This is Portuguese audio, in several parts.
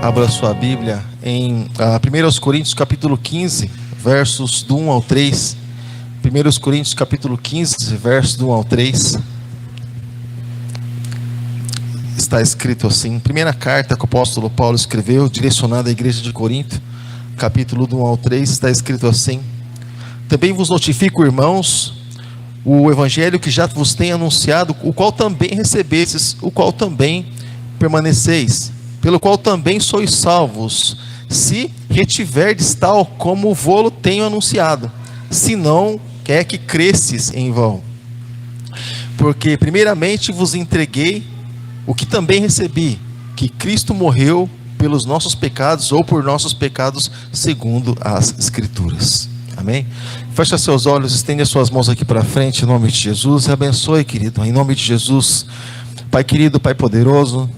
Abra sua Bíblia em 1 Coríntios capítulo 15, versos do 1 ao 3. 1 Coríntios capítulo 15, versos do 1 ao 3. Está escrito assim: primeira carta que o apóstolo Paulo escreveu, direcionada à igreja de Corinto, capítulo do 1 ao 3, está escrito assim: também vos notifico, irmãos, o evangelho que já vos tenho anunciado, o qual também recebestes, o qual também permaneceis, pelo qual também sois salvos, se retiverdes tal como vô-lo tenho anunciado, se não é que cresces em vão. Porque primeiramente vos entreguei o que também recebi, que Cristo morreu pelos nossos pecados, ou por nossos pecados, segundo as Escrituras. Amém? Fecha seus olhos, estende as suas mãos aqui para frente, em nome de Jesus, e abençoe, querido, em nome de Jesus. Pai querido, Pai poderoso,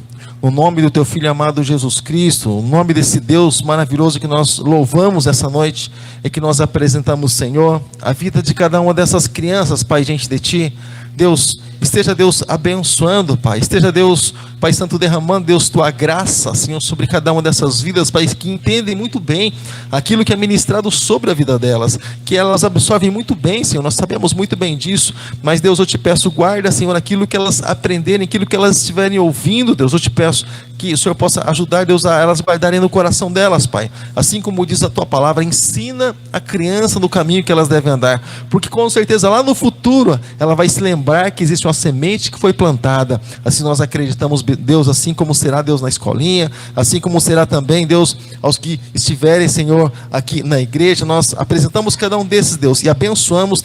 no nome do Teu Filho amado Jesus Cristo, no nome desse Deus maravilhoso que nós louvamos essa noite, e que nós apresentamos, Senhor, a vida de cada uma dessas crianças, Pai, diante de Ti. Deus, esteja Deus abençoando, Pai, esteja Deus, Pai Santo, derramando, Deus, Tua graça, Senhor, sobre cada uma dessas vidas, Pai, que entendem muito bem aquilo que é ministrado sobre a vida delas, que elas absorvem muito bem, Senhor, nós sabemos muito bem disso, mas Deus, eu te peço, guarda, Senhor, aquilo que elas aprenderem, aquilo que elas estiverem ouvindo, Deus, eu te peço que o Senhor possa ajudar, Deus, a elas guardarem no coração delas, Pai, assim como diz a Tua palavra, ensina a criança no caminho que elas devem andar, porque com certeza lá no futuro, ela vai se lembrar que existe uma semente que foi plantada. Assim nós acreditamos, Deus, assim como será, Deus, na escolinha, assim como será também, Deus, aos que estiverem, Senhor, aqui na igreja. Nós apresentamos cada um desses, Deus, e abençoamos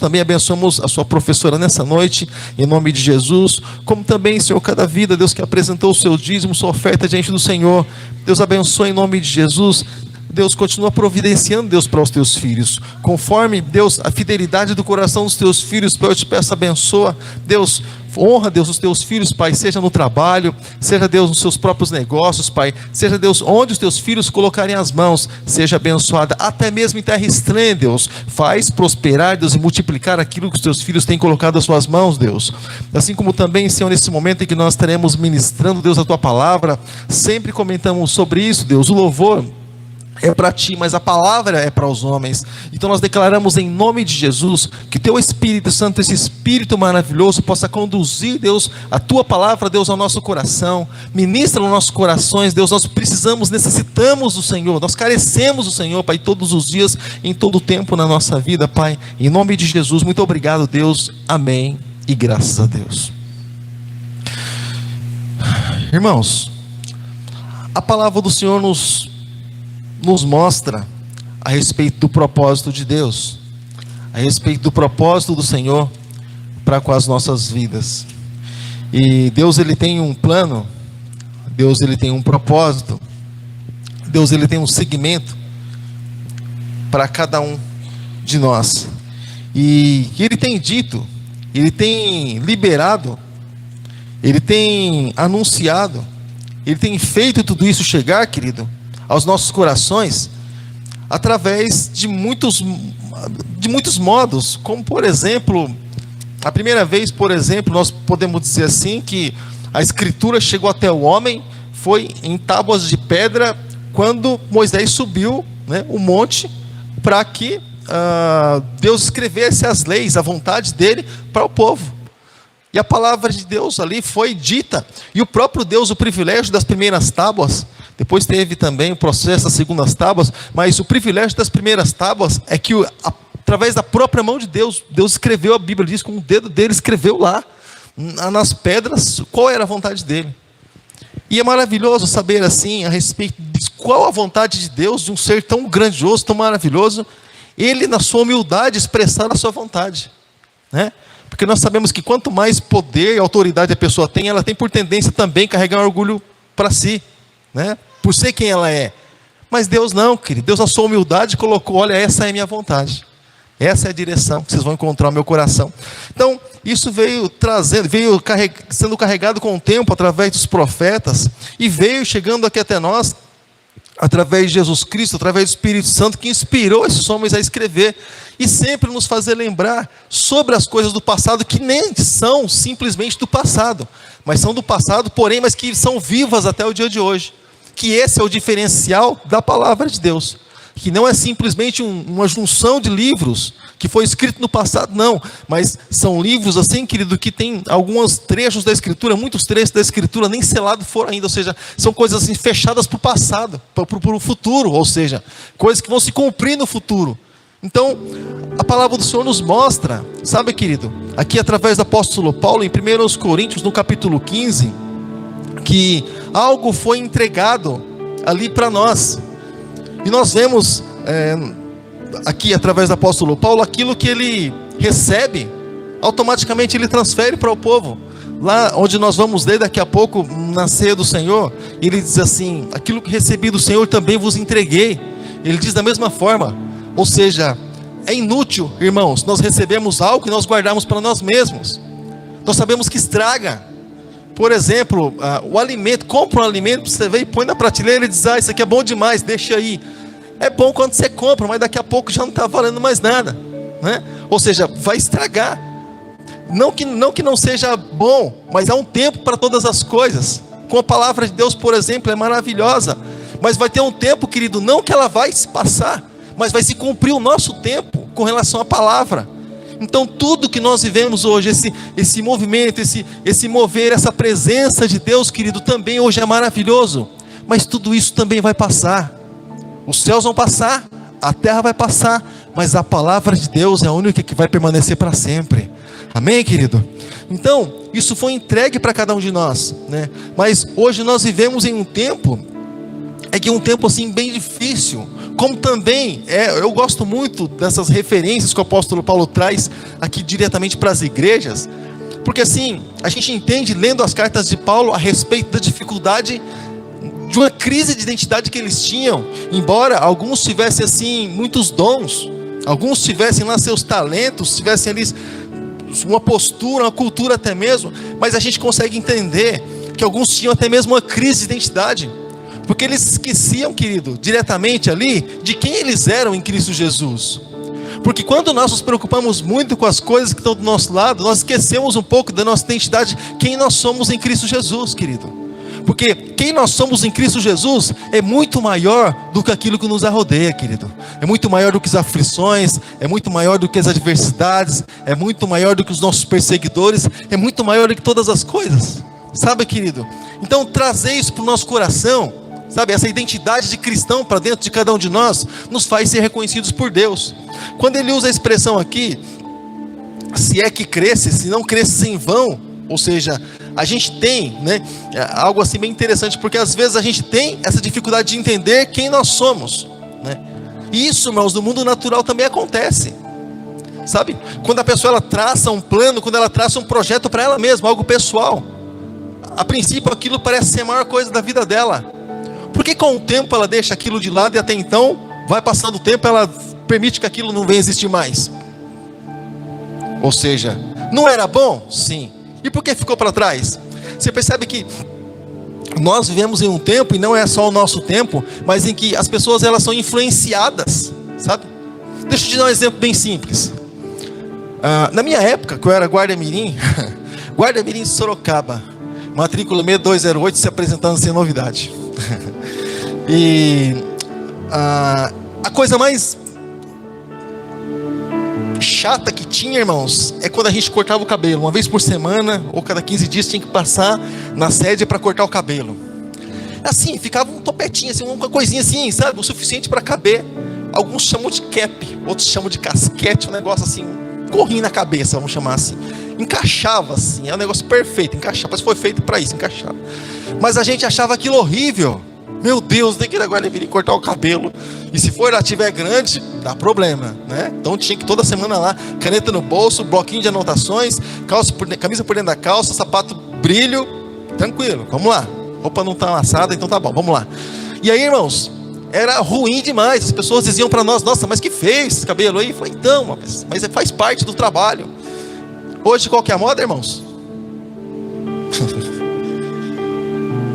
a sua professora nessa noite, em nome de Jesus, como também, Senhor, cada vida, Deus, que apresentou o seu dízimo, sua oferta diante do Senhor. Deus abençoe em nome de Jesus. Deus, continua providenciando, Deus, para os teus filhos, conforme, Deus, a fidelidade do coração dos teus filhos. Pai, eu te peço, abençoa, Deus, honra, Deus, os teus filhos, Pai, seja no trabalho, seja, Deus, nos seus próprios negócios, Pai, seja, Deus, onde os teus filhos colocarem as mãos, seja abençoada, até mesmo em terra estranha, Deus, faz prosperar, Deus, e multiplicar aquilo que os teus filhos têm colocado as suas mãos, Deus, assim como também, Senhor, nesse momento em que nós estaremos ministrando, Deus, a Tua palavra, sempre comentamos sobre isso, Deus, o louvor é para Ti, mas a palavra é para os homens. Então nós declaramos em nome de Jesus que Teu Espírito Santo, esse Espírito maravilhoso, possa conduzir, Deus, a Tua palavra, Deus, ao nosso coração. Ministra nos nossos corações, Deus. Nós precisamos, necessitamos do Senhor, nós carecemos do Senhor, Pai, todos os dias, em todo o tempo na nossa vida, Pai, em nome de Jesus. Muito obrigado, Deus, amém e graças a Deus. Irmãos, a palavra do Senhor nos mostra a respeito do propósito de Deus, a respeito do propósito do Senhor para com as nossas vidas. E Deus, Ele tem um plano, Deus, Ele tem um propósito, Deus, Ele tem um segmento para cada um de nós. E Ele tem dito, Ele tem liberado, Ele tem anunciado, Ele tem feito tudo isso chegar, querido, aos nossos corações, através de muitos modos, como por exemplo, a primeira vez, por exemplo, nós podemos dizer assim, que a Escritura chegou até o homem, foi em tábuas de pedra, quando Moisés subiu, né, o monte, para que Deus escrevesse as leis, a vontade dele para o povo. E a palavra de Deus ali foi dita, e o próprio Deus, o privilégio das primeiras tábuas, depois teve também o processo das segundas tábuas, mas o privilégio das primeiras tábuas é que através da própria mão de Deus, Deus escreveu, a Bíblia diz, com o dedo dele escreveu lá, nas pedras, qual era a vontade dele. E é maravilhoso saber assim, a respeito de qual a vontade de Deus, de um ser tão grandioso, tão maravilhoso, ele na sua humildade expressar a sua vontade, né? Porque nós sabemos que quanto mais poder e autoridade a pessoa tem, ela tem por tendência também carregar um orgulho para si, né? Por ser quem ela é. Mas Deus não, querido. Deus na sua humildade colocou, olha, essa é a minha vontade. Essa é a direção que vocês vão encontrar no meu coração. Então, isso veio sendo carregado com o tempo, através dos profetas, e veio chegando aqui até nós, através de Jesus Cristo, através do Espírito Santo, que inspirou esses homens a escrever, e sempre nos fazer lembrar sobre as coisas do passado, que nem são simplesmente do passado, mas são do passado, porém, mas que são vivas até o dia de hoje, que esse é o diferencial da palavra de Deus, que não é simplesmente uma junção de livros que foi escrito no passado, não, mas são livros assim, querido, que tem alguns trechos da Escritura, muitos trechos da Escritura nem selados foram ainda, ou seja, são coisas assim fechadas para o passado, para o futuro, ou seja, coisas que vão se cumprir no futuro. Então, a palavra do Senhor nos mostra, sabe, querido, aqui através do apóstolo Paulo, em 1 Coríntios, no capítulo 15, que algo foi entregado ali para nós, e nós vemos aqui através do apóstolo Paulo, aquilo que ele recebe, automaticamente ele transfere para o povo. Lá onde nós vamos ler daqui a pouco, na ceia do Senhor, ele diz assim: aquilo que recebi do Senhor também vos entreguei. Ele diz da mesma forma, ou seja, é inútil, irmãos, nós recebemos algo que nós guardamos para nós mesmos. Nós sabemos que estraga. Por exemplo, o alimento, compra um alimento, você vê e põe na prateleira e diz: isso aqui é bom demais, deixa aí. É bom quando você compra, mas daqui a pouco já não está valendo mais nada, né? Ou seja, vai estragar. Não que não seja bom, mas há um tempo para todas as coisas. Com a palavra de Deus, por exemplo, é maravilhosa, mas vai ter um tempo, querido, não que ela vai se passar, mas vai se cumprir o nosso tempo com relação à palavra. Então tudo que nós vivemos hoje, esse movimento, esse mover, essa presença de Deus, querido, também hoje é maravilhoso, mas tudo isso também vai passar. Os céus vão passar, a terra vai passar, mas a palavra de Deus é a única que vai permanecer para sempre. Amém, querido? Então, isso foi entregue para cada um de nós, né? Mas hoje nós vivemos em um tempo, um tempo assim bem difícil, como também, eu gosto muito dessas referências que o apóstolo Paulo traz aqui diretamente para as igrejas, porque assim, a gente entende lendo as cartas de Paulo a respeito da dificuldade de uma crise de identidade que eles tinham, embora alguns tivessem assim muitos dons, alguns tivessem lá seus talentos, tivessem ali uma postura, uma cultura até mesmo, mas a gente consegue entender que alguns tinham até mesmo uma crise de identidade, porque eles esqueciam, querido, diretamente ali, de quem eles eram em Cristo Jesus. Porque quando nós nos preocupamos muito com as coisas que estão do nosso lado, nós esquecemos um pouco da nossa identidade, quem nós somos em Cristo Jesus, querido. Porque quem nós somos em Cristo Jesus é muito maior do que aquilo que nos rodeia, querido. É muito maior do que as aflições, é muito maior do que as adversidades, é muito maior do que os nossos perseguidores, é muito maior do que todas as coisas. Sabe, querido? Então trazer isso para o nosso coração, sabe, essa identidade de cristão para dentro de cada um de nós, nos faz ser reconhecidos por Deus. Quando ele usa a expressão aqui, se é que cresce, se não cresce em vão, ou seja, a gente tem, né, algo assim bem interessante, porque às vezes a gente tem essa dificuldade de entender quem nós somos, né? E isso, irmãos, no mundo natural também acontece, sabe? Quando a pessoa ela traça um plano, quando ela traça um projeto para ela mesma, algo pessoal, a princípio aquilo parece ser a maior coisa da vida dela, porque com o tempo ela deixa aquilo de lado e até então, vai passando o tempo, ela permite que aquilo não venha existir mais. Ou seja, não era bom? Sim. E por que ficou para trás? Você percebe que nós vivemos em um tempo, e não é só o nosso tempo, mas em que as pessoas elas são influenciadas, sabe? Deixa eu te dar um exemplo bem simples. Na minha época, que eu era guarda-mirim, guarda-mirim de Sorocaba, matrícula 6208, se apresentando sem novidade. E a coisa mais chata que tinha, irmãos, é quando a gente cortava o cabelo. Uma vez por semana, ou cada 15 dias, tinha que passar na sede para cortar o cabelo. Assim, ficava um topetinho, assim, uma coisinha assim, sabe? O suficiente para caber. Alguns chamam de cap, outros chamam de casquete, um negócio assim, corrinho na cabeça, vamos chamar assim. Encaixava assim, é um negócio perfeito, encaixava, mas foi feito para isso, encaixava. Mas a gente achava aquilo horrível. Meu Deus, nem que agora vir cortar o cabelo. E se for lá tiver grande, dá problema, né? Então tinha que toda semana lá, caneta no bolso, bloquinho de anotações, camisa por dentro da calça, sapato brilho, tranquilo, vamos lá. Roupa não está amassada, então tá bom, vamos lá. E aí, irmãos, era ruim demais. As pessoas diziam para nós: nossa, mas que fez esse cabelo aí? Eu falei: então, mas faz parte do trabalho. Hoje qual que é a moda, irmãos?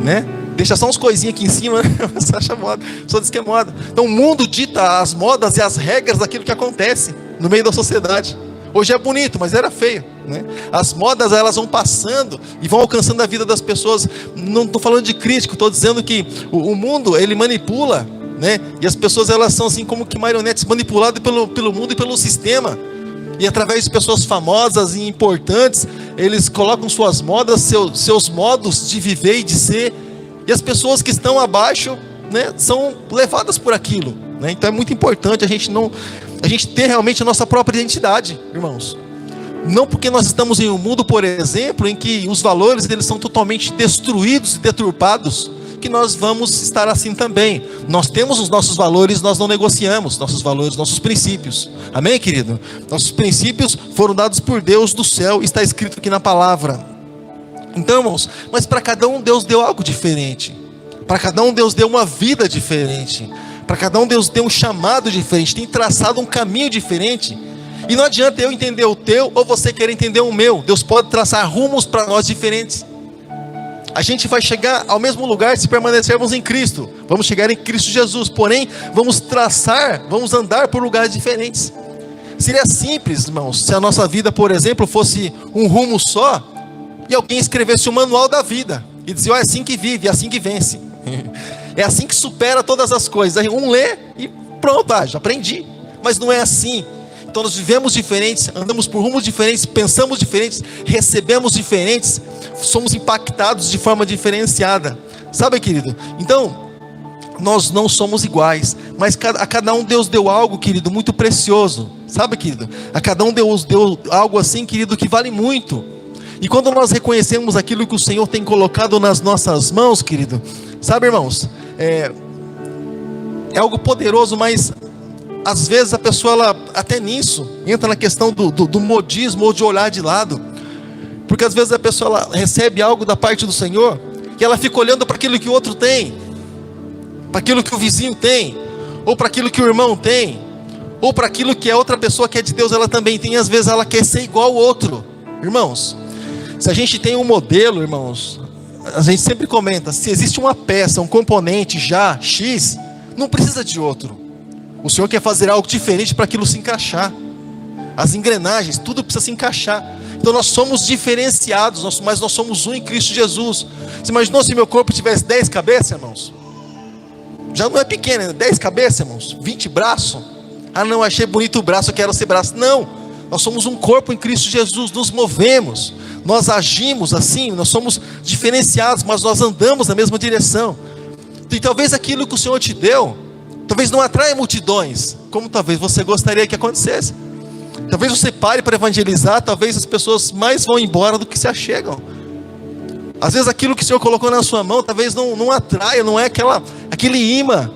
Né? Deixa só uns coisinhas aqui em cima, né? Você acha moda, só diz que é moda. Então o mundo dita as modas e as regras daquilo que acontece no meio da sociedade. Hoje é bonito, mas era feio, né? As modas, elas vão passando e vão alcançando a vida das pessoas. Não estou falando de crítico, estou dizendo que o mundo, ele manipula, né? E as pessoas, elas são assim como que marionetes manipuladas pelo mundo e pelo sistema. E através de pessoas famosas e importantes, eles colocam suas modas, seus modos de viver e de ser. E as pessoas que estão abaixo, né, são levadas por aquilo, né? Então é muito importante a gente ter realmente a nossa própria identidade, irmãos. Não porque nós estamos em um mundo, por exemplo, em que os valores eles são totalmente destruídos e deturpados, que nós vamos estar assim também. Nós temos os nossos valores, nós não negociamos nossos valores, nossos princípios. Amém, querido? Nossos princípios foram dados por Deus do céu, está escrito aqui na palavra. Então, irmãos, mas para cada um Deus deu algo diferente. Para cada um Deus deu uma vida diferente. Para cada um Deus deu um chamado diferente. Tem traçado um caminho diferente. E não adianta eu entender o teu ou você querer entender o meu. Deus pode traçar rumos para nós diferentes. A gente vai chegar ao mesmo lugar se permanecermos em Cristo. Vamos chegar em Cristo Jesus. Porém, vamos andar por lugares diferentes. Seria simples, irmãos, se a nossa vida, por exemplo, fosse um rumo só e alguém escrevesse o manual da vida e dizia, é assim que vive, é assim que vence. É assim que supera todas as coisas. Aí um lê e pronto, já aprendi. Mas não é assim. Então nós vivemos diferentes, andamos por rumos diferentes, pensamos diferentes, recebemos diferentes, somos impactados de forma diferenciada. Sabe, querido? Então, nós não somos iguais, mas a cada um Deus deu algo, querido, muito precioso. Sabe, querido? A cada um Deus deu algo assim, querido, que vale muito. E quando nós reconhecemos aquilo que o Senhor tem colocado nas nossas mãos, querido, sabe, irmãos, é algo poderoso, mas às vezes a pessoa, ela, até nisso, entra na questão do modismo ou de olhar de lado. Porque às vezes a pessoa, ela recebe algo da parte do Senhor e ela fica olhando para aquilo que o outro tem, para aquilo que o vizinho tem, ou para aquilo que o irmão tem, ou para aquilo que a outra pessoa que é de Deus, ela também tem. E às vezes ela quer ser igual ao outro. Irmãos, se a gente tem um modelo, irmãos, a gente sempre comenta, se existe uma peça, um componente já X, não precisa de outro. O Senhor quer fazer algo diferente para aquilo se encaixar. As engrenagens, tudo precisa se encaixar. Então nós somos diferenciados, mas nós somos um em Cristo Jesus. Você imaginou se meu corpo tivesse 10 cabeças, irmãos? Já não é pequeno, 10 cabeças, irmãos? 20 braços? Ah não, achei bonito o braço, eu quero ser braço. Não, nós somos um corpo em Cristo Jesus, nos movemos, nós agimos assim, nós somos diferenciados, mas nós andamos na mesma direção. E talvez aquilo que o Senhor te deu, talvez não atraia multidões, como talvez você gostaria que acontecesse. Talvez você pare para evangelizar, talvez as pessoas mais vão embora do que se achegam. Às vezes aquilo que o Senhor colocou na sua mão, talvez não atraia, não é aquele imã,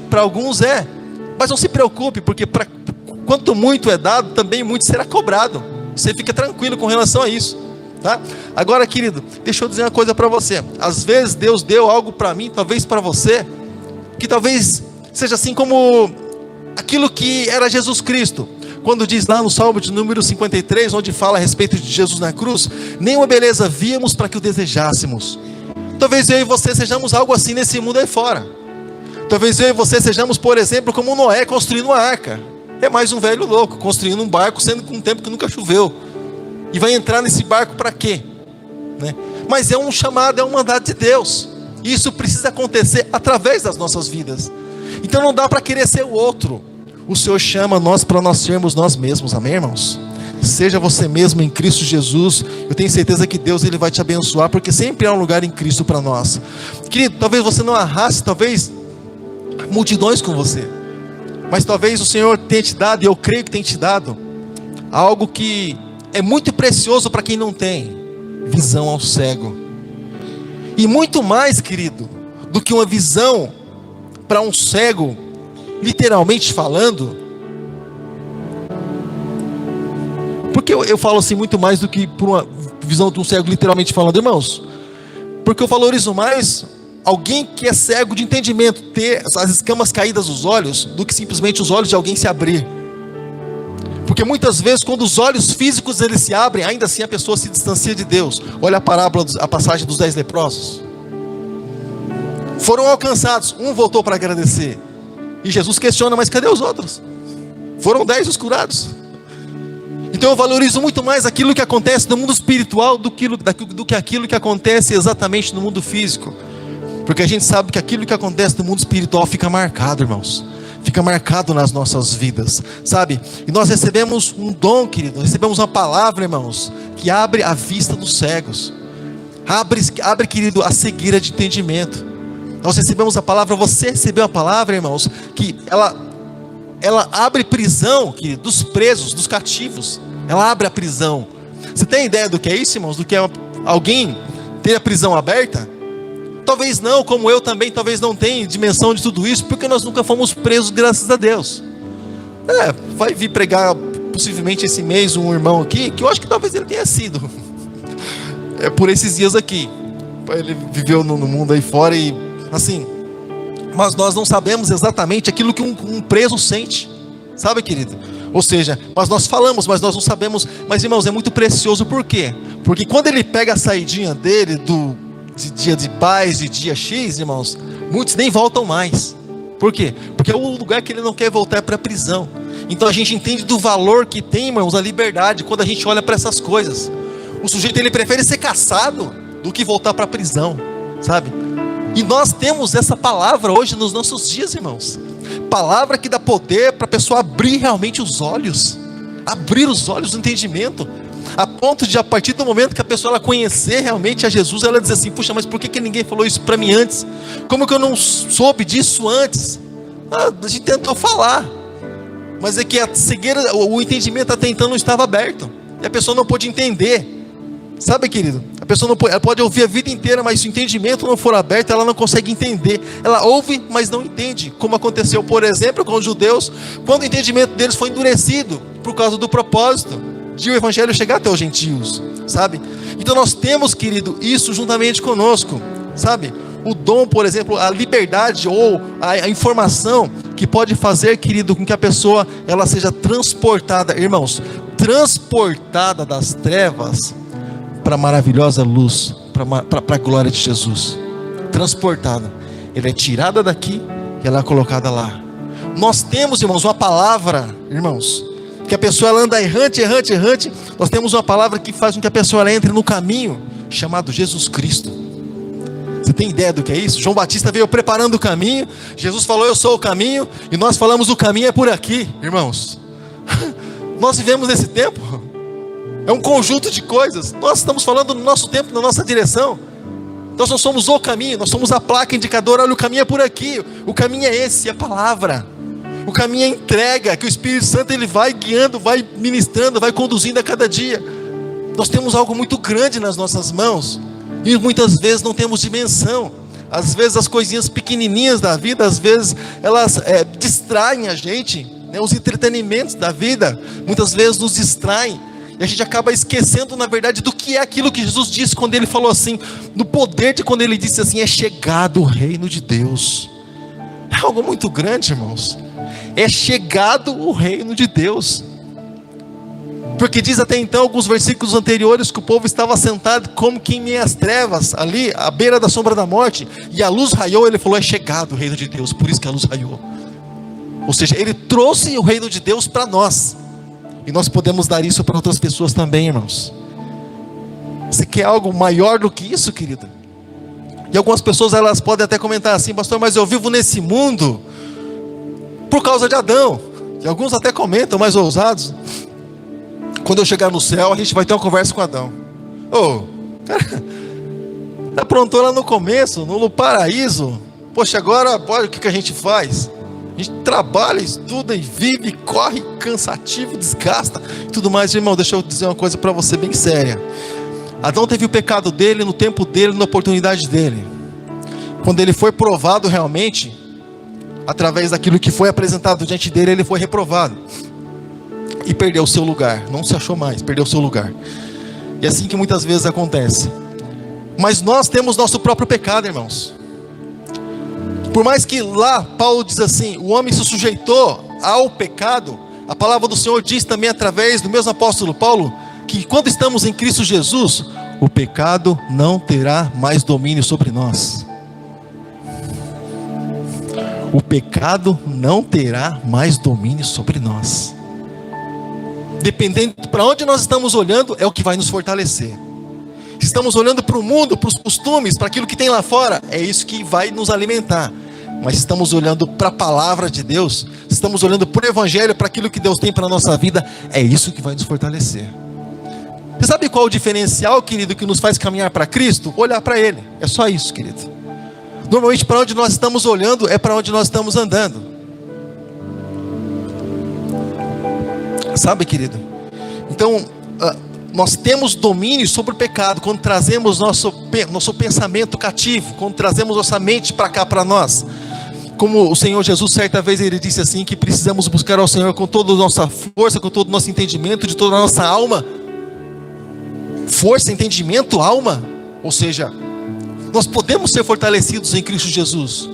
para alguns é. Mas não se preocupe, porque quanto muito é dado, também muito será cobrado. Você fica tranquilo com relação a isso, tá? Agora, querido, deixa eu dizer uma coisa para você. Às vezes Deus deu algo para mim, talvez para você, que talvez seja assim como aquilo que era Jesus Cristo, quando diz lá no Salmo de número 53, onde fala a respeito de Jesus na cruz, nenhuma beleza víamos para que o desejássemos. Talvez eu e você sejamos algo assim nesse mundo aí fora. Talvez eu e você sejamos, por exemplo, como Noé construindo uma arca. É mais um velho louco, construindo um barco, sendo com um tempo que nunca choveu. E vai entrar nesse barco para quê? Né? Mas é um chamado, é um mandato de Deus. E isso precisa acontecer através das nossas vidas. Então não dá para querer ser o outro. O Senhor chama nós para nós sermos nós mesmos, amém, irmãos? Seja você mesmo em Cristo Jesus. Eu tenho certeza que Deus ele vai te abençoar, porque sempre há um lugar em Cristo para nós. Querido, talvez você não arraste, talvez multidões com você, mas talvez o Senhor tenha te dado, e eu creio que tem te dado, algo que é muito precioso para quem não tem: visão ao cego. E muito mais, querido, do que uma visão para um cego, literalmente falando. Porque eu falo assim muito mais do que por uma visão de um cego literalmente falando, irmãos? Porque eu valorizo mais alguém que é cego de entendimento, ter as escamas caídas dos olhos, do que simplesmente os olhos de alguém se abrir. Porque muitas vezes, quando os olhos físicos eles se abrem, ainda assim a pessoa se distancia de Deus. Olha a parábola, a passagem dos 10 leprosos. Foram alcançados, um voltou para agradecer. E Jesus questiona, mas cadê os outros? Foram 10 os curados. Então Então eu valorizo muito mais aquilo que acontece no mundo espiritual do que aquilo que acontece exatamente no mundo físico. Porque a gente sabe que aquilo que acontece no mundo espiritual fica marcado, irmãos. Fica marcado nas nossas vidas, sabe? E nós recebemos um dom, querido. Recebemos uma palavra, irmãos, que abre a vista dos cegos. Abre, querido, a cegueira de entendimento. Nós recebemos a palavra. Você recebeu a palavra, irmãos, que ela abre prisão, querido, dos presos, dos cativos. Ela abre a prisão. Você tem ideia do que é isso, irmãos? Do que é alguém ter a prisão aberta? Talvez não, como eu também, talvez não tenha dimensão de tudo isso, porque nós nunca fomos presos, graças a Deus. Vai vir pregar possivelmente esse mês um irmão aqui, que eu acho que talvez ele tenha sido. Por esses dias aqui. Ele viveu no mundo aí fora e assim. Mas nós não sabemos exatamente aquilo que um preso sente. Sabe, querido? Ou seja, mas nós falamos, mas nós não sabemos. Mas, irmãos, é muito precioso. Por quê? Porque quando ele pega a saidinha dele de dia de paz, de dia X, irmãos, muitos nem voltam mais. Por quê? Porque é o lugar que ele não quer voltar para a prisão. Então a gente entende do valor que tem, irmãos, a liberdade, quando a gente olha para essas coisas. O sujeito, ele prefere ser caçado do que voltar para a prisão, sabe? E nós temos essa palavra hoje nos nossos dias, irmãos. Palavra que dá poder para a pessoa abrir realmente os olhos. Abrir os olhos do entendimento. A ponto de, a partir do momento que a pessoa ela conhecer realmente a Jesus, ela diz assim: puxa, mas por que ninguém falou isso para mim antes? Como que eu não soube disso antes? A gente tentou falar, mas é que a cegueira, o entendimento até então não estava aberto, e a pessoa não pôde entender. Sabe, querido? A pessoa não pode, ela pode ouvir a vida inteira, mas se o entendimento não for aberto, ela não consegue entender. Ela ouve, mas não entende. Como aconteceu, por exemplo, com os judeus, quando o entendimento deles foi endurecido por causa do propósito de o evangelho chegar até os gentios, sabe? Então nós temos, querido, isso juntamente conosco, sabe? O dom, por exemplo, a liberdade ou a informação que pode fazer, querido, com que a pessoa ela seja transportada, irmãos, transportada das trevas para a maravilhosa luz, para a glória de Jesus. Transportada. Ela é tirada daqui e ela é colocada lá. Nós temos, irmãos, uma palavra, irmãos, que a pessoa ela anda errante. Nós temos uma palavra que faz com que a pessoa ela entre no caminho chamado Jesus Cristo. Você tem ideia do que é isso? João Batista veio preparando o caminho. Jesus falou: eu sou o caminho. E nós falamos: o caminho é por aqui, irmãos. Nós vivemos nesse tempo. É um conjunto de coisas. Nós estamos falando no nosso tempo, na nossa direção. Nós não somos o caminho, nós somos a placa indicadora. Olha, o caminho é por aqui. O caminho é esse, é a palavra. O caminho é a entrega, que o Espírito Santo ele vai guiando, vai ministrando, vai conduzindo a cada dia. Nós temos algo muito grande nas nossas mãos, e muitas vezes não temos dimensão. Às vezes as coisinhas pequenininhas da vida, às vezes elas distraem a gente, né? Os entretenimentos da vida, muitas vezes nos distraem, e a gente acaba esquecendo, na verdade, do que é aquilo que Jesus disse quando Ele falou assim, no poder de quando Ele disse assim: é chegado o reino de Deus. É algo muito grande, irmãos. É chegado o reino de Deus. Porque diz até então, alguns versículos anteriores, que o povo estava sentado como que em meias trevas, ali à beira da sombra da morte, e a luz raiou. Ele falou: é chegado o reino de Deus. Por isso que a luz raiou. Ou seja, Ele trouxe o reino de Deus para nós, e nós podemos dar isso para outras pessoas também, irmãos. Você quer algo maior do que isso, querida? E algumas pessoas elas podem até comentar assim: pastor, mas eu vivo nesse mundo por causa de Adão. E alguns até comentam, mais ousados: quando eu chegar no céu, a gente vai ter uma conversa com Adão. Cara, aprontou lá no começo, no paraíso. Poxa, agora o que a gente faz? A gente trabalha, estuda e vive, corre, cansativo, desgasta e tudo mais. Irmão, deixa eu dizer uma coisa para você bem séria. Adão teve o pecado dele, no tempo dele, na oportunidade dele. Quando ele foi provado realmente, através daquilo que foi apresentado diante dele, ele foi reprovado e perdeu o seu lugar. Não se achou mais, perdeu o seu lugar. E é assim que muitas vezes acontece. Mas nós temos nosso próprio pecado, irmãos. Por mais que lá Paulo diz assim: o homem se sujeitou ao pecado, a palavra do Senhor diz também através do mesmo apóstolo Paulo, que quando estamos em Cristo Jesus, o pecado não terá mais domínio sobre nós. O pecado não terá mais domínio sobre nós. dependendo para onde nós estamos olhando, é o que vai nos fortalecer. Se estamos olhando para o mundo, para os costumes, para aquilo que tem lá fora, é isso que vai nos alimentar. Mas estamos olhando para a palavra de Deus, estamos olhando para o Evangelho, para aquilo que Deus tem para a nossa vida, é isso que vai nos fortalecer. Você sabe qual é o diferencial, querido, que nos faz caminhar para Cristo? Olhar para Ele, é só isso, querido. Normalmente para onde nós estamos olhando, é para onde nós estamos andando. Sabe, querido? Então, nós temos domínio sobre o pecado quando trazemos nosso pensamento cativo, quando trazemos nossa mente para cá, para nós. Como o Senhor Jesus, certa vez, Ele disse assim, que precisamos buscar ao Senhor com toda a nossa força, com todo o nosso entendimento, de toda a nossa alma. Força, entendimento, alma. Ou seja, nós podemos ser fortalecidos em Cristo Jesus.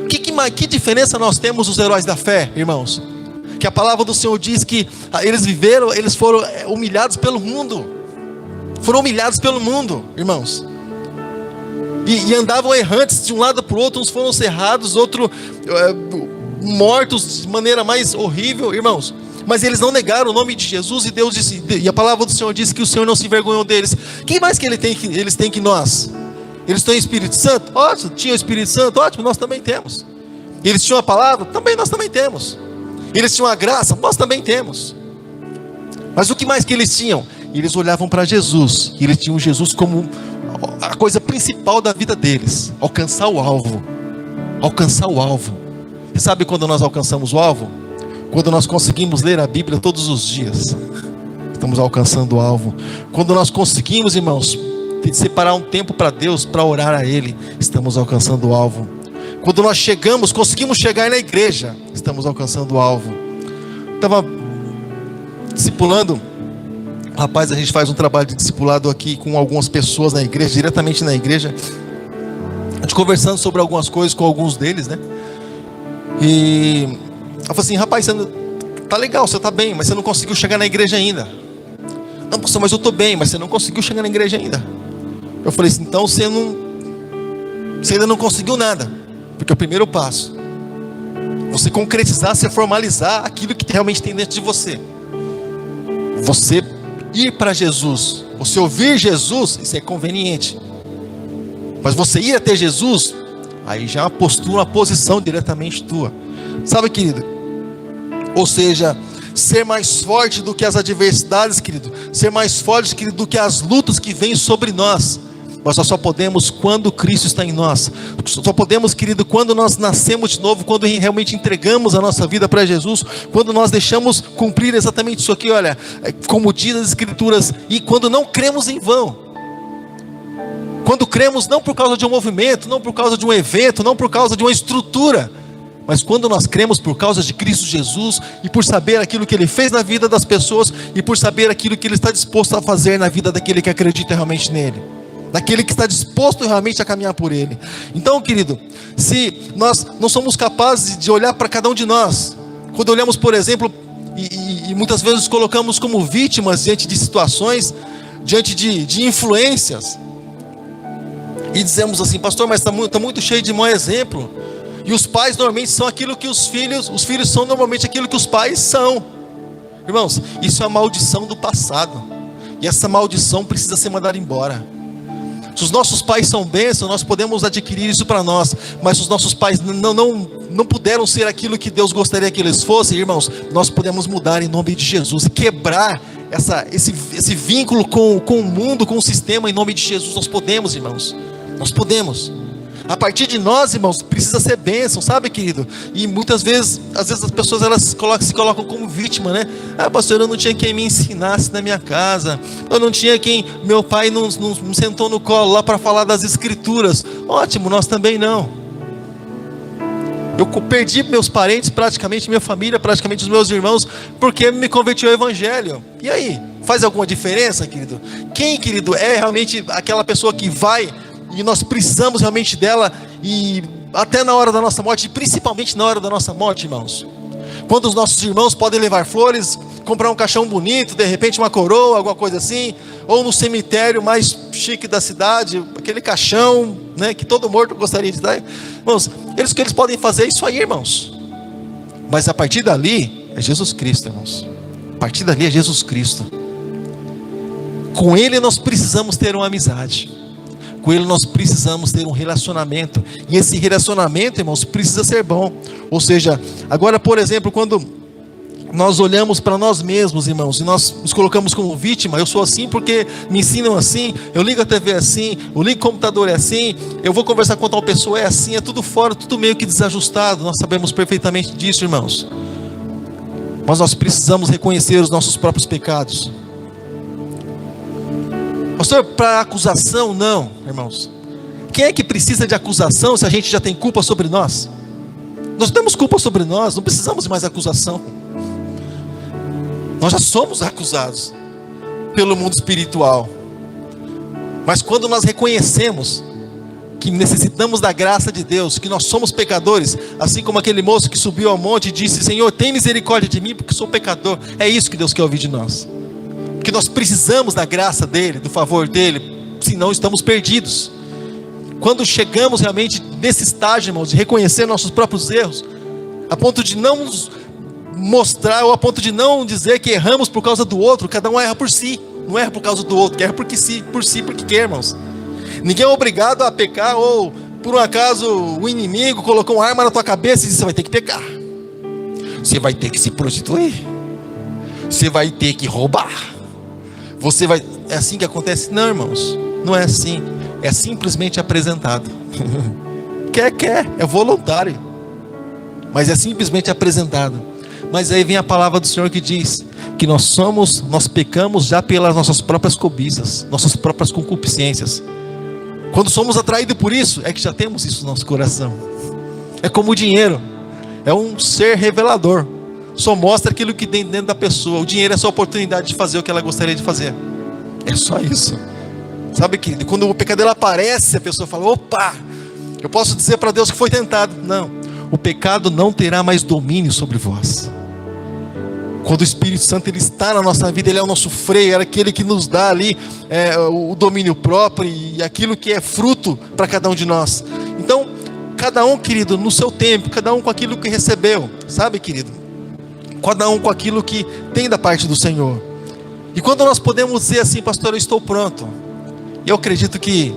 Que diferença nós temos os heróis da fé, irmãos? Que a palavra do Senhor diz que eles foram humilhados pelo mundo. Foram humilhados pelo mundo, irmãos. E andavam errantes de um lado para o outro. Uns foram cerrados, outros mortos de maneira mais horrível, irmãos. Mas eles não negaram o nome de Jesus. E Deus disse, e a palavra do Senhor disse que o Senhor não se envergonhou deles. Quem mais que eles têm que nós? Eles têm o Espírito Santo? Ótimo, tinham o Espírito Santo? Ótimo, nós também temos. Eles tinham a palavra? Também nós também temos. Eles tinham a graça? Nós também temos. Mas o que mais que eles tinham? Eles olhavam para Jesus. E eles tinham Jesus como a coisa principal da vida deles. Alcançar o alvo. Alcançar o alvo. E sabe quando nós alcançamos o alvo? Quando nós conseguimos ler a Bíblia todos os dias. Estamos alcançando o alvo. Quando nós conseguimos, irmãos, separar um tempo para Deus, para orar a Ele, estamos alcançando o alvo. Quando nós conseguimos chegar na igreja, estamos alcançando o alvo. Estava discipulando, rapaz, a gente faz um trabalho de discipulado aqui com algumas pessoas na igreja, diretamente na igreja. A gente conversando sobre algumas coisas com alguns deles, né? E eu falei assim, rapaz, você não, tá legal, você tá bem, mas você não conseguiu chegar na igreja ainda. Não, pastor, mas eu tô bem, mas você não conseguiu chegar na igreja ainda. Eu falei assim, então você ainda não conseguiu nada. Porque é o primeiro passo. Você concretizar, você formalizar aquilo que realmente tem dentro de você. Você ir para Jesus, você ouvir Jesus, isso é conveniente. Mas você ir até Jesus, aí já é uma postura, uma posição diretamente tua. Sabe, querido? Ou seja, ser mais forte do que as adversidades, querido. Ser mais forte, querido, do que as lutas que vêm sobre nós. Mas nós só podemos quando Cristo está em nós. Só podemos, querido, quando nós nascemos de novo, quando realmente entregamos a nossa vida para Jesus, quando nós deixamos cumprir exatamente isso aqui, olha, como diz as Escrituras, e quando não cremos em vão. Quando cremos não por causa de um movimento, não por causa de um evento, não por causa de uma estrutura, mas quando nós cremos por causa de Cristo Jesus, e por saber aquilo que Ele fez na vida das pessoas, e por saber aquilo que Ele está disposto a fazer na vida daquele que acredita realmente nele. Daquele que está disposto realmente a caminhar por Ele. Então, querido, se nós não somos capazes de olhar para cada um de nós, quando olhamos, por exemplo, e muitas vezes nos colocamos como vítimas diante de situações, diante de influências, e dizemos assim, pastor, mas está muito cheio de mau exemplo, e os pais normalmente são aquilo que os filhos são normalmente aquilo que os pais são. Irmãos, isso é a maldição do passado, e essa maldição precisa ser mandada embora. Se os nossos pais são bênçãos, nós podemos adquirir isso para nós. Mas se os nossos pais não puderam ser aquilo que Deus gostaria que eles fossem, irmãos, nós podemos mudar em nome de Jesus e quebrar esse vínculo com o mundo, com o sistema, em nome de Jesus. Nós podemos, irmãos. Nós podemos. A partir de nós, irmãos, precisa ser bênção, sabe, querido? E muitas vezes, às vezes as pessoas se colocam como vítima, né? Ah, pastor, eu não tinha quem me ensinasse na minha casa. Eu não tinha quem, meu pai não sentou no colo lá para falar das Escrituras. Ótimo, nós também não. Eu perdi meus parentes praticamente, minha família, praticamente os meus irmãos, porque me converti ao Evangelho. E aí, faz alguma diferença, querido? Quem, querido, é realmente aquela pessoa que vai... E nós precisamos realmente dela, e até na hora da nossa morte, e principalmente na hora da nossa morte, irmãos. Quando os nossos irmãos podem levar flores, comprar um caixão bonito, de repente uma coroa, alguma coisa assim, ou no cemitério mais chique da cidade, aquele caixão, né, que todo morto gostaria de dar. Irmãos, o que eles podem fazer é isso aí, irmãos. Mas a partir dali, é Jesus Cristo, irmãos. A partir dali é Jesus Cristo. Com Ele nós precisamos ter uma amizade. Com Ele nós precisamos ter um relacionamento. E esse relacionamento, irmãos, precisa ser bom. Ou seja, agora, por exemplo, quando nós olhamos para nós mesmos, irmãos, e nós nos colocamos como vítima, eu sou assim porque me ensinam assim, eu ligo a TV assim, eu ligo o computador é assim, eu vou conversar com tal pessoa é assim, é tudo fora, tudo meio que desajustado. Nós sabemos perfeitamente disso, irmãos. Mas nós precisamos reconhecer os nossos próprios pecados. Pastor, para acusação, não, irmãos. Quem é que precisa de acusação se a gente já tem culpa sobre nós? Nós temos culpa sobre nós, não precisamos de mais acusação. Nós já somos acusados pelo mundo espiritual. Mas quando nós reconhecemos que necessitamos da graça de Deus, que nós somos pecadores, assim como aquele moço que subiu ao monte e disse: Senhor, tem misericórdia de mim, porque sou pecador. É isso que Deus quer ouvir de nós. Que nós precisamos da graça dele, do favor dele, senão estamos perdidos. Quando chegamos realmente nesse estágio, irmãos, de reconhecer nossos próprios erros, a ponto de não nos mostrar, ou a ponto de não dizer que erramos por causa do outro. Cada um erra por si, não erra por causa do outro, erra por si, porque quer, irmãos. Ninguém é obrigado a pecar, ou por um acaso o inimigo colocou uma arma na tua cabeça e disse: você vai ter que pecar, você vai ter que se prostituir, você vai ter que roubar, você vai... É assim que acontece? Não, irmãos, não é assim. É simplesmente apresentado. Quer, é voluntário, mas é simplesmente apresentado. Mas aí vem a palavra do Senhor que diz que nós pecamos já pelas nossas próprias cobiças, nossas próprias concupiscências. Quando somos atraídos por isso, é que já temos isso no nosso coração. É como o dinheiro, é um ser revelador, só mostra aquilo que tem dentro da pessoa. O dinheiro é só a oportunidade de fazer o que ela gostaria de fazer. É só isso. Sabe que quando o pecado dela aparece, a pessoa fala: opa, eu posso dizer para Deus que foi tentado. Não, o pecado não terá mais domínio sobre vós. Quando o Espírito Santo ele está na nossa vida, ele é o nosso freio, é aquele que nos dá ali o domínio próprio e aquilo que é fruto para cada um de nós. Então, cada um, querido, no seu tempo, cada um com aquilo que recebeu, sabe, querido? Cada um com aquilo que tem da parte do Senhor. E quando nós podemos dizer assim: pastor, eu estou pronto. Eu acredito que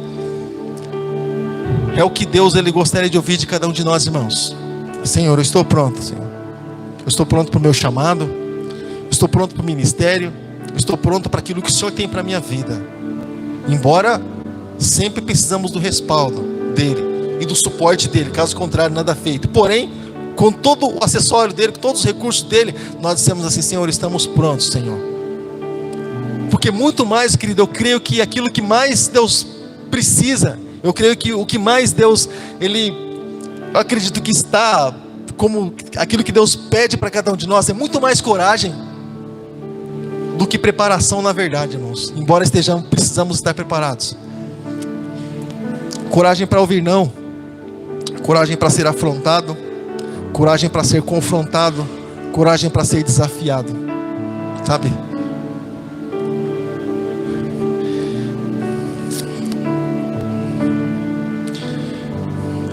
é o que Deus ele gostaria de ouvir de cada um de nós, irmãos. Senhor, eu estou pronto, Senhor. Eu estou pronto para o meu chamado. Eu estou pronto para o ministério. Eu estou pronto para aquilo que o Senhor tem para a minha vida. Embora sempre precisamos do respaldo dele e do suporte dele, caso contrário, nada feito. Porém, com todo o acessório dele, com todos os recursos dele, nós dissemos assim: Senhor, estamos prontos, Senhor. Porque muito mais, querido, eu creio que aquilo que mais Deus precisa, eu creio que o que mais Deus, eu acredito que está como aquilo que Deus pede para cada um de nós, é muito mais coragem do que preparação, na verdade, irmãos. Embora precisamos estar preparados. Coragem para ouvir não, coragem para ser afrontado, coragem para ser confrontado, coragem para ser desafiado, sabe?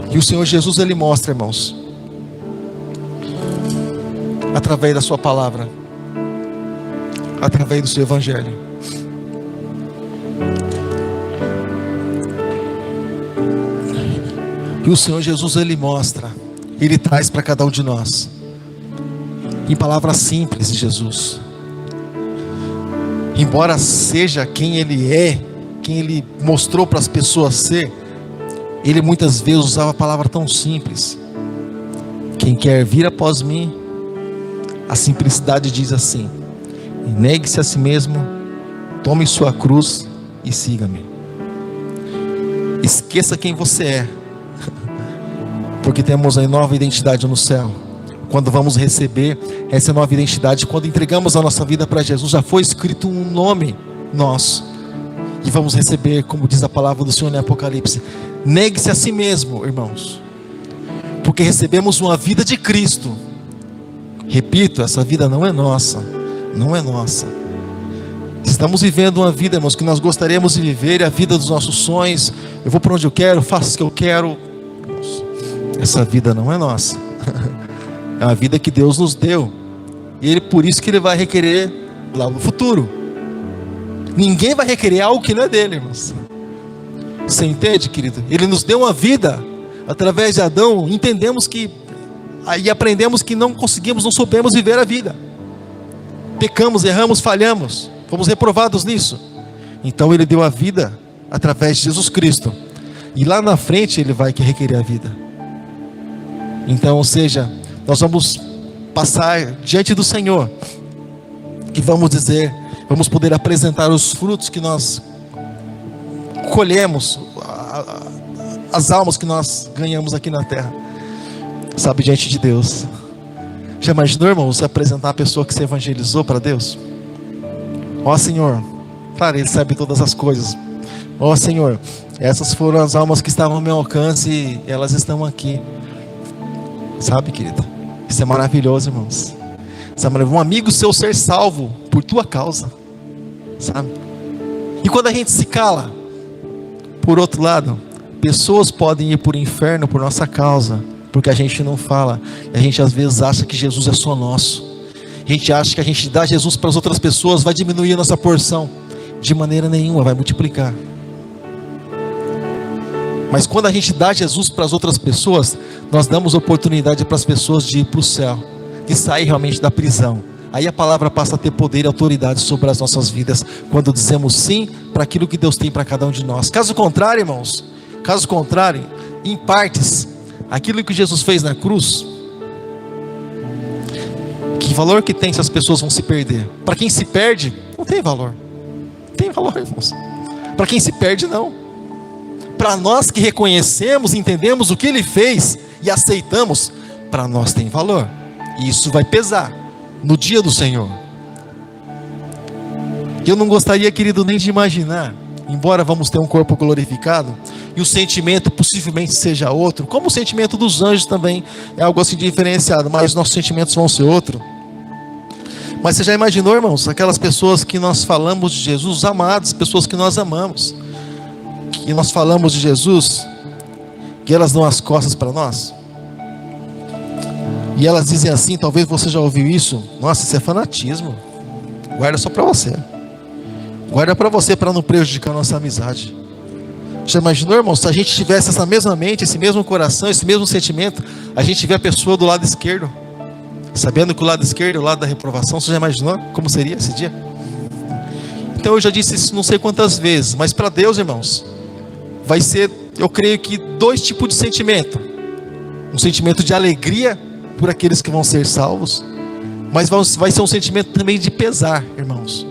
E o Senhor Jesus ele mostra, irmãos, através da sua palavra, através do seu evangelho, e o Senhor Jesus ele mostra, ele traz para cada um de nós, em palavras simples de Jesus. Embora seja quem ele é, quem ele mostrou para as pessoas ser, ele muitas vezes usava a palavra tão simples. Quem quer vir após mim, a simplicidade diz assim: negue-se a si mesmo, tome sua cruz e siga-me. Esqueça quem você é, porque temos a nova identidade no céu. Quando vamos receber essa nova identidade, quando entregamos a nossa vida para Jesus, já foi escrito um nome nosso, e vamos receber, como diz a palavra do Senhor no Apocalipse: negue-se a si mesmo, irmãos, porque recebemos uma vida de Cristo. Repito, essa vida não é nossa, não é nossa. Estamos vivendo uma vida, irmãos, que nós gostaríamos de viver, a vida dos nossos sonhos. Eu vou para onde eu quero, faço o que eu quero. Essa vida não é nossa. É uma vida que Deus nos deu E por isso que ele vai requerer lá no futuro. Ninguém vai requerer algo que não é dele, irmãos. Você entende, querido? Ele nos deu uma vida através de Adão. Entendemos que, aí aprendemos que não conseguimos, não soubemos viver a vida. Pecamos, erramos, falhamos, fomos reprovados nisso. Então ele deu a vida através de Jesus Cristo. E lá na frente ele vai requerer a vida. Então, ou seja, nós vamos passar diante do Senhor e vamos dizer, vamos poder apresentar os frutos que nós colhemos, as almas que nós ganhamos aqui na terra, sabe, diante de Deus. Já imaginou, irmão, você apresentar a pessoa que você evangelizou para Deus? Ó Senhor, claro, Ele sabe todas as coisas. Ó Senhor, essas foram as almas que estavam ao meu alcance e elas estão aqui. Sabe, querido? Isso é maravilhoso, irmãos. Sabe, um amigo seu ser salvo por tua causa, sabe? E quando a gente se cala, por outro lado, pessoas podem ir para o inferno por nossa causa, porque a gente não fala. E a gente às vezes acha que Jesus é só nosso. A gente acha que a gente dá Jesus para as outras pessoas vai diminuir a nossa porção. De maneira nenhuma, vai multiplicar. Mas quando a gente dá Jesus para as outras pessoas, nós damos oportunidade para as pessoas de ir para o céu, de sair realmente da prisão. Aí a palavra passa a ter poder e autoridade sobre as nossas vidas, quando dizemos sim para aquilo que Deus tem para cada um de nós. Caso contrário, irmãos, caso contrário, em partes, aquilo que Jesus fez na cruz, que valor que tem se as pessoas vão se perder? Para quem se perde, não tem valor. Tem valor, irmãos. Para quem se perde, não. Para nós que reconhecemos, entendemos o que Ele fez e aceitamos, para nós tem valor. E isso vai pesar no dia do Senhor. Eu não gostaria, querido, nem de imaginar, embora vamos ter um corpo glorificado, e o sentimento possivelmente seja outro, como o sentimento dos anjos também é algo assim diferenciado, mas os nossos sentimentos vão ser outro. Mas você já imaginou, irmãos, aquelas pessoas que nós falamos de Jesus, os amados, pessoas que nós amamos, que nós falamos de Jesus, que elas dão as costas para nós? E elas dizem assim, talvez você já ouviu isso: nossa, isso é fanatismo. Guarda só para você. Guarda para você, para não prejudicar a nossa amizade. Já imaginou, irmão, se a gente tivesse essa mesma mente, esse mesmo coração, esse mesmo sentimento, a gente vê a pessoa do lado esquerdo, sabendo que o lado esquerdo é o lado da reprovação? Você já imaginou como seria esse dia? Então eu já disse isso não sei quantas vezes, mas para Deus, irmãos, vai ser, eu creio que, dois tipos de sentimento. Um sentimento de alegria por aqueles que vão ser salvos, mas vai ser um sentimento também de pesar, irmãos,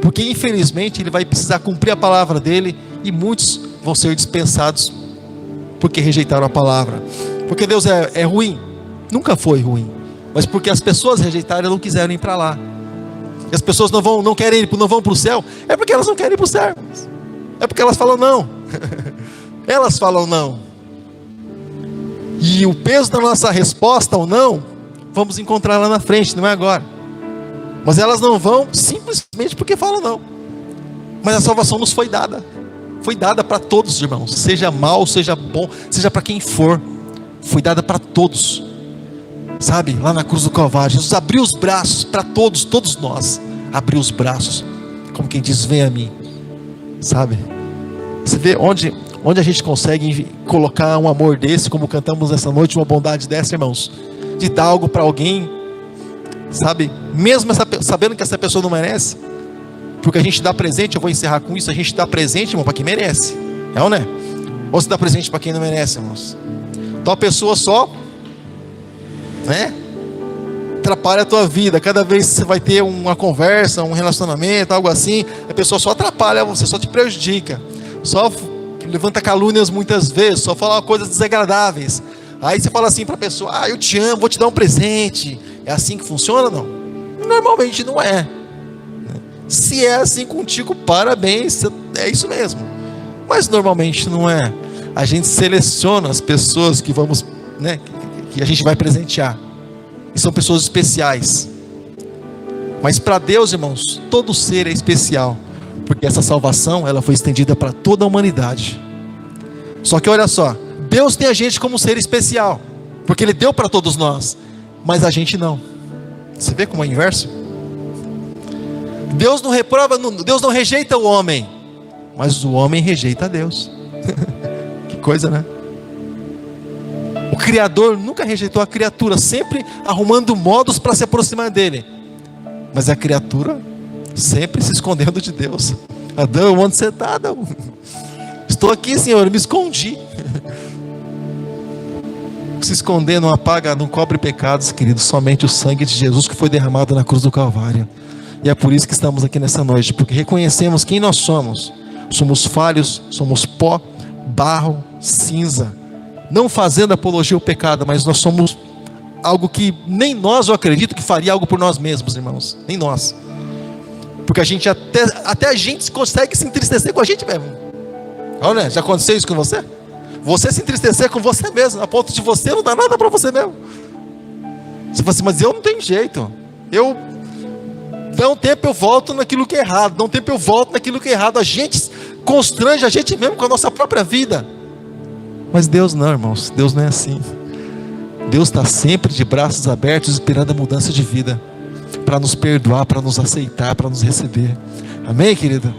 porque infelizmente Ele vai precisar cumprir a palavra dEle, e muitos vão ser dispensados porque rejeitaram a palavra. Porque Deus é ruim? Nunca foi ruim, mas porque as pessoas rejeitaram e não quiseram ir para lá. E as pessoas não vão para o céu, é porque elas não querem ir para o céu, é porque elas falam não. Elas falam não. E o peso da nossa resposta ao não, vamos encontrar lá na frente, não é agora. Mas elas não vão simplesmente porque falam não. Mas a salvação nos foi dada. Foi dada para todos, irmãos. Seja mal, seja bom, seja para quem for. Foi dada para todos. Sabe, lá na cruz do Calvário, Jesus abriu os braços para todos, todos nós. Abriu os braços, como quem diz, vem a mim. Sabe? Você vê onde a gente consegue colocar um amor desse, como cantamos nessa noite, uma bondade dessa, irmãos, de dar algo para alguém, sabe, mesmo sabendo que essa pessoa não merece, porque a gente dá presente. Eu vou encerrar com isso: a gente dá presente, irmão, para quem merece, é ou não é? Ou você dá presente para quem não merece, irmãos? Então a pessoa só, né, atrapalha a tua vida. Cada vez que você vai ter uma conversa, um relacionamento, algo assim, a pessoa só atrapalha você, só te prejudica, só levanta calúnias muitas vezes, só fala coisas desagradáveis. Aí você fala assim para a pessoa: ah, eu te amo, vou te dar um presente. É assim que funciona? Não, normalmente não é. Se é assim contigo, parabéns, é isso mesmo. Mas normalmente não é. A gente seleciona as pessoas que vamos, né, que a gente vai presentear, e são pessoas especiais. Mas para Deus, irmãos, todo ser é especial, porque essa salvação, ela foi estendida para toda a humanidade. Só que olha só, Deus tem a gente como ser especial, porque Ele deu para todos nós, mas a gente não. Você vê como é o inverso? Deus não reprova, Deus não rejeita o homem, mas o homem rejeita a Deus. Que coisa, né? O Criador nunca rejeitou a criatura, sempre arrumando modos para se aproximar dele. Mas a criatura sempre se escondendo de Deus. Adão, onde você está, Adão? Estou aqui, Senhor, eu me escondi. Se esconder não apaga, não cobre pecados, queridos. Somente o sangue de Jesus que foi derramado na cruz do Calvário. E é por isso que estamos aqui nessa noite, porque reconhecemos quem nós somos. Somos falhos, somos pó, barro, cinza. Não fazendo apologia ao pecado, mas nós somos algo que nem nós, eu acredito, que faria algo por nós mesmos, irmãos. Nem nós. Porque a gente até a gente consegue se entristecer com a gente mesmo. Olha, já aconteceu isso com você? Você se entristecer com você mesmo, a ponto de você não dar nada para você mesmo. Você fala assim, mas eu não tenho jeito. Dá um tempo eu volto naquilo que é errado. Dá um tempo eu volto naquilo que é errado. A gente constrange a gente mesmo com a nossa própria vida. Mas Deus não, irmãos. Deus não é assim. Deus está sempre de braços abertos, esperando a mudança de vida, para nos perdoar, para nos aceitar, para nos receber. Amém, querido?